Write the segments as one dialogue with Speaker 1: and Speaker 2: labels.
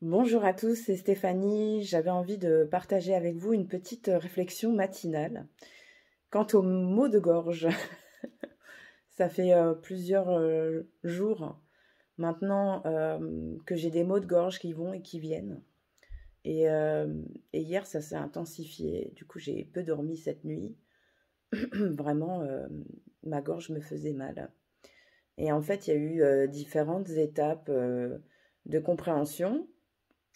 Speaker 1: Bonjour à tous, c'est Stéphanie. J'avais envie de partager avec vous une petite réflexion matinale. Quant aux maux de gorge, ça fait plusieurs jours maintenant que j'ai des maux de gorge qui vont et qui viennent. Et, euh, et hier, ça s'est intensifié. Du coup, j'ai peu dormi cette nuit. Vraiment, ma gorge me faisait mal. Et en fait, il y a eu différentes étapes de compréhension.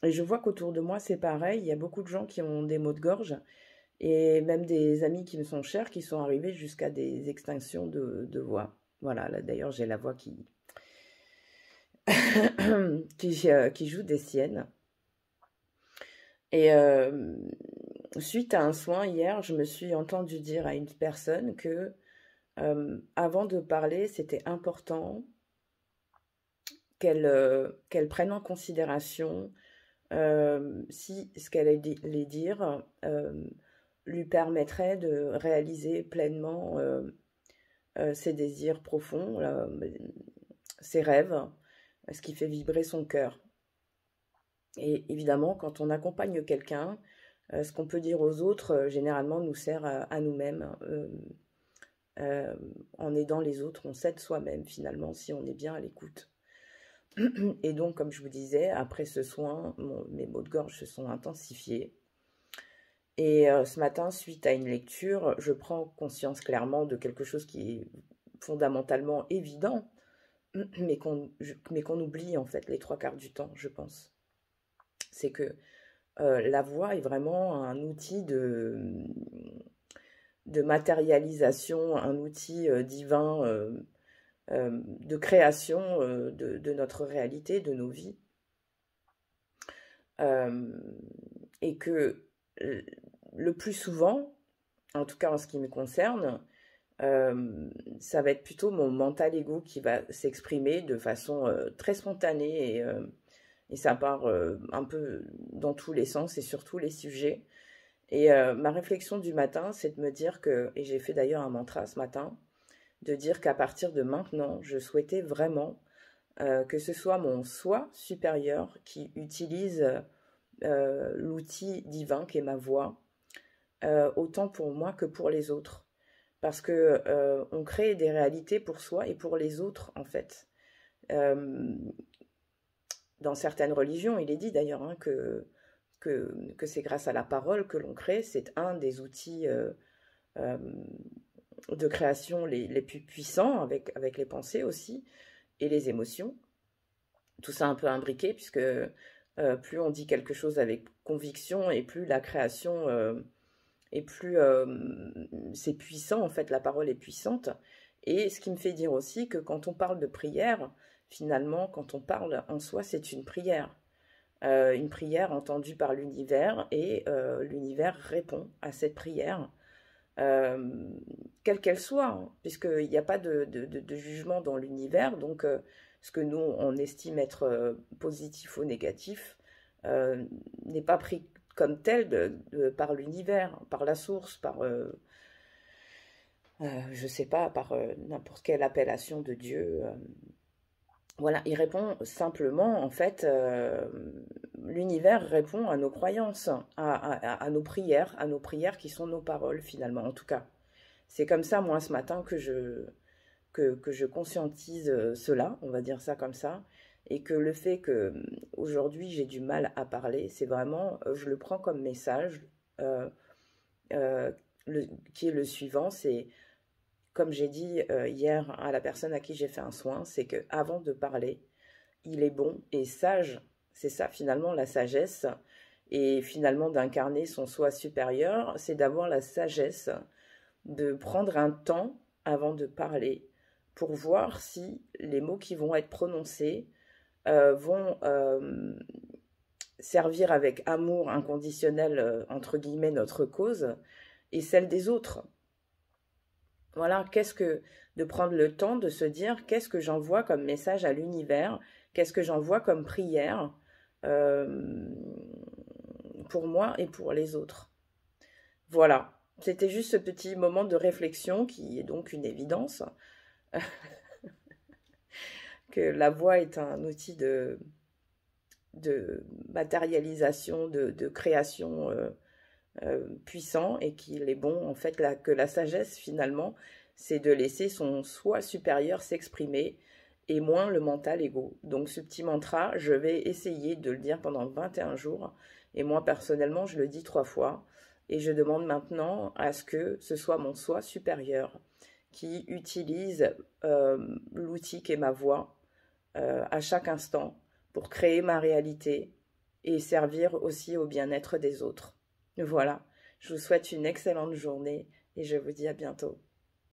Speaker 1: Et je vois qu'autour de moi, c'est pareil. Il y a beaucoup de gens qui ont des maux de gorge et même des amis qui me sont chers qui sont arrivés jusqu'à des extinctions de voix. Voilà, là d'ailleurs, j'ai la voix qui joue des siennes. Et suite à un soin hier, je me suis entendue dire à une personne que avant de parler, c'était important qu'elle prenne en considération si ce qu'elle allait dire lui permettrait de réaliser pleinement ses désirs profonds, ses rêves, ce qui fait vibrer son cœur. Et évidemment, quand on accompagne quelqu'un, ce qu'on peut dire aux autres, généralement, nous sert à nous-mêmes. Euh, en aidant les autres, on s'aide soi-même finalement si on est bien à l'écoute. Et donc, comme je vous disais, après ce soin, mes maux de gorge se sont intensifiés. Et ce matin, suite à une lecture, je prends conscience clairement de quelque chose qui est fondamentalement évident, mais qu'on oublie en fait les trois quarts du temps, je pense. C'est que la voix est vraiment un outil de matérialisation, un outil divin de création de notre réalité, de nos vies. Euh, et que le plus souvent, en tout cas en ce qui me concerne, ça va être plutôt mon mental ego qui va s'exprimer de façon très spontanée et ça part un peu dans tous les sens et sur tous les sujets. Et ma réflexion du matin, c'est de me dire que, et j'ai fait d'ailleurs un mantra ce matin, de dire qu'à partir de maintenant, je souhaitais vraiment que ce soit mon soi supérieur qui utilise l'outil divin qui est ma voix, autant pour moi que pour les autres. Parce que on crée des réalités pour soi et pour les autres, en fait. Euh, dans certaines religions, il est dit d'ailleurs hein, que c'est grâce à la parole que l'on crée. C'est un des outils euh, de création les plus puissants, avec les pensées aussi, et les émotions. Tout ça un peu imbriqué, puisque plus on dit quelque chose avec conviction, et plus la création et plus c'est puissant, en fait, la parole est puissante. Et ce qui me fait dire aussi que quand on parle de prière, finalement, quand on parle en soi, c'est une prière entendue par l'univers, et l'univers répond à cette prière, euh, quelle qu'elle soit, hein, puisqu'il n'y a pas de jugement dans l'univers, donc ce que nous, on estime être positif ou négatif, euh, n'est pas pris comme tel par l'univers, par la source, par, je sais pas, par n'importe quelle appellation de Dieu. Voilà, il répond simplement, en fait, l'univers répond à nos croyances, à nos prières qui sont nos paroles finalement, en tout cas. C'est comme ça, moi, ce matin, que je conscientise cela, on va dire ça comme ça, et que le fait que aujourd'hui j'ai du mal à parler, c'est vraiment, je le prends comme message, euh, euh, qui est le suivant, c'est comme j'ai dit hier à la personne à qui j'ai fait un soin, c'est que avant de parler, il est bon et sage, c'est ça finalement la sagesse, et finalement d'incarner son soi supérieur, c'est d'avoir la sagesse de prendre un temps avant de parler pour voir si les mots qui vont être prononcés vont servir avec amour inconditionnel, entre guillemets, notre cause et celle des autres. Voilà, de prendre le temps de se dire qu'est-ce que j'envoie comme message à l'univers, qu'est-ce que j'envoie comme prière euh, pour moi et pour les autres. Voilà, c'était juste ce petit moment de réflexion qui est donc une évidence, que la voix est un outil de matérialisation, de création puissant, et qu'il est bon, en fait, que la sagesse, finalement, c'est de laisser son soi supérieur s'exprimer et moins le mental égo. Donc ce petit mantra, je vais essayer de le dire pendant 21 jours, et moi personnellement, je le dis 3 fois, et je demande maintenant à ce que ce soit mon soi supérieur qui utilise l'outil qu'est ma voix à chaque instant pour créer ma réalité et servir aussi au bien-être des autres. Voilà, je vous souhaite une excellente journée et je vous dis à bientôt.